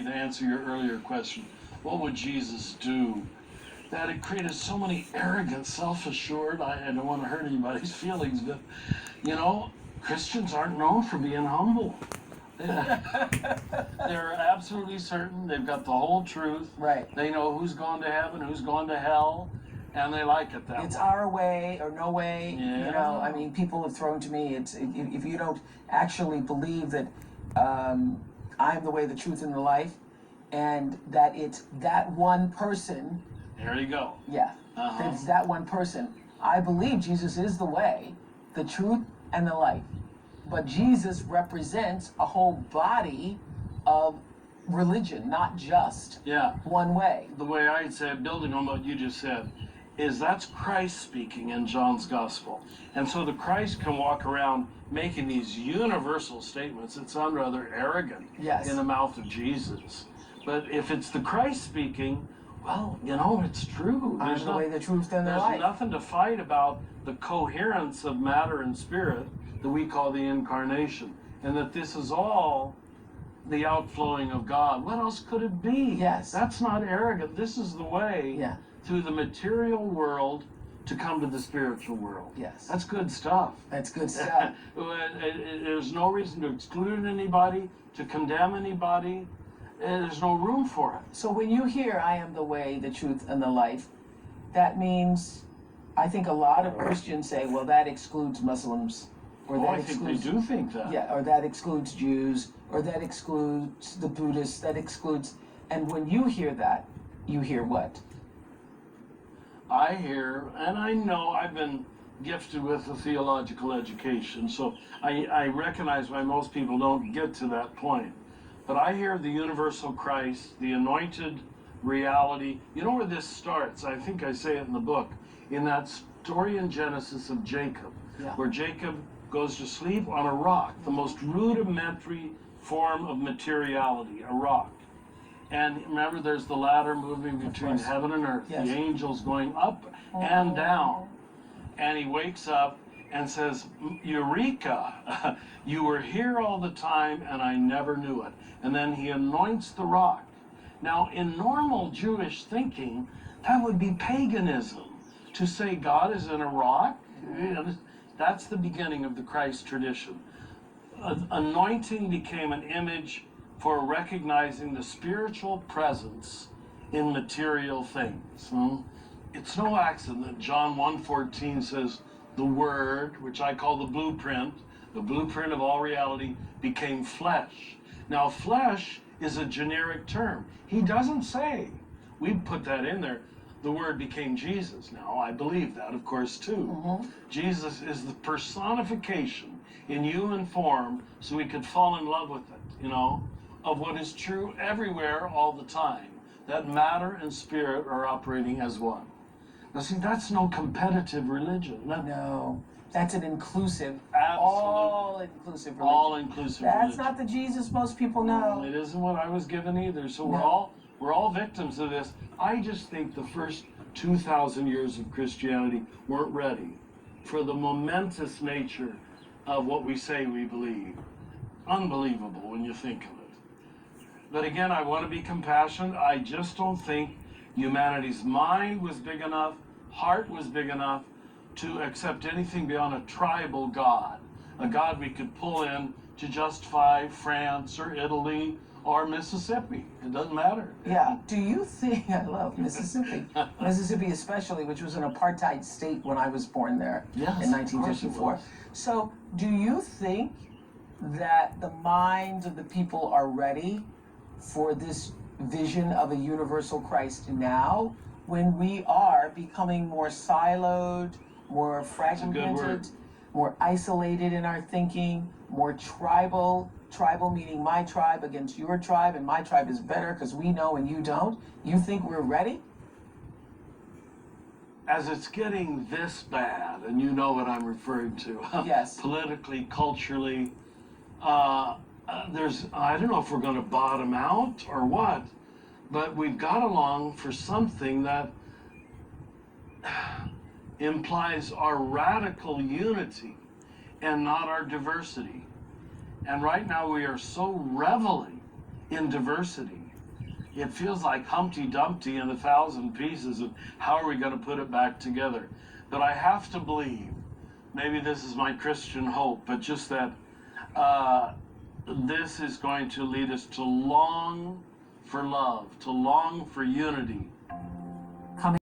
to answer your earlier question, what would Jesus do? That it created so many arrogant, self-assured, I don't want to hurt anybody's feelings, but, you know, Christians aren't known for being humble. They're absolutely certain. They've got the whole truth. Right. They know who's gone to heaven, who's gone to hell, and they like it that It's way. our way or no way. Yeah. You know, I mean, people have thrown to me, it's if you don't actually believe that I'm the way, the truth, and the life, and that it's that one person. There you go. Yeah. That it's that one person. I believe Jesus is the way, the truth, and the life. But Jesus represents a whole body of religion, not just one way. The way I'd say, building on what you just said, is that's Christ speaking in John's Gospel. And so the Christ can walk around making these universal statements that sound rather arrogant in the mouth of Jesus. But if it's the Christ speaking, well, you know, it's true. There's the way, the truth, and the life. There's nothing to fight about the coherence of matter and spirit that we call the incarnation. And that this is all the outflowing of God. What else could it be? Yes. That's not arrogant. This is the way through the material world to come to the spiritual world. Yes. That's good stuff. That's good stuff. There's no reason to exclude anybody, to condemn anybody. There's no room for it. So when you hear, I am the way, the truth, and the life, that means, I think a lot of Christians say, well, that excludes Muslims. Or that I think they do think that. Yeah, or that excludes Jews, or that excludes the Buddhists, that excludes... And when you hear that, you hear what? I hear, and I know I've been gifted with a theological education, so I recognize why most people don't get to that point. But I hear the universal Christ, the anointed reality. You know where this starts? I think I say it in the book, in that story in Genesis of Jacob, where Jacob goes to sleep on a rock, the most rudimentary form of materiality, a rock. And remember, there's the ladder moving between heaven and earth, the angels going up and down. And he wakes up and says, Eureka, you were here all the time and I never knew it. And then he anoints the rock. Now, in normal Jewish thinking, that would be paganism. To say God is in a rock, that's the beginning of the Christ tradition. Anointing became an image for recognizing the spiritual presence in material things. It's no accident that John 1:14 says, the Word, which I call the blueprint of all reality, became flesh. Now, flesh is a generic term. He doesn't say, we put that in there, the Word became Jesus. Now, I believe that, of course, too. Jesus is the personification in human form so we could fall in love with it, you know, of what is true everywhere all the time, that matter and spirit are operating as one. Now, see, that's no competitive religion. No, that's an inclusive, all-inclusive religion. All-inclusive religion. That's not the Jesus most people know. It isn't what I was given either. So we're all victims of this. I just think the first 2,000 years of Christianity weren't ready for the momentous nature of what we say we believe. Unbelievable when you think of it. But again, I want to be compassionate. I just don't think humanity's mind was big enough, heart was big enough to accept anything beyond a tribal God, a God we could pull in to justify France or Italy or Mississippi. It doesn't matter. Yeah. Do you think, I love Mississippi, Mississippi especially, which was an apartheid state when I was born there in 1954. So do you think that the minds of the people are ready for this vision of a universal Christ now, when we are becoming more siloed, more fragmented, more isolated in our thinking, more tribal meaning my tribe against your tribe, and my tribe is better because we know and you don't? You think we're ready? As it's getting this bad, and you know what I'm referring to, politically, culturally, I don't know if we're going to bottom out or what, but we've got along for something that implies our radical unity and not our diversity. And right now we are so reveling in diversity it feels like Humpty Dumpty and a thousand pieces, and how are we going to put it back together? But I have to believe, maybe this is my Christian hope, but just that this is going to lead us to long for love, to long for unity,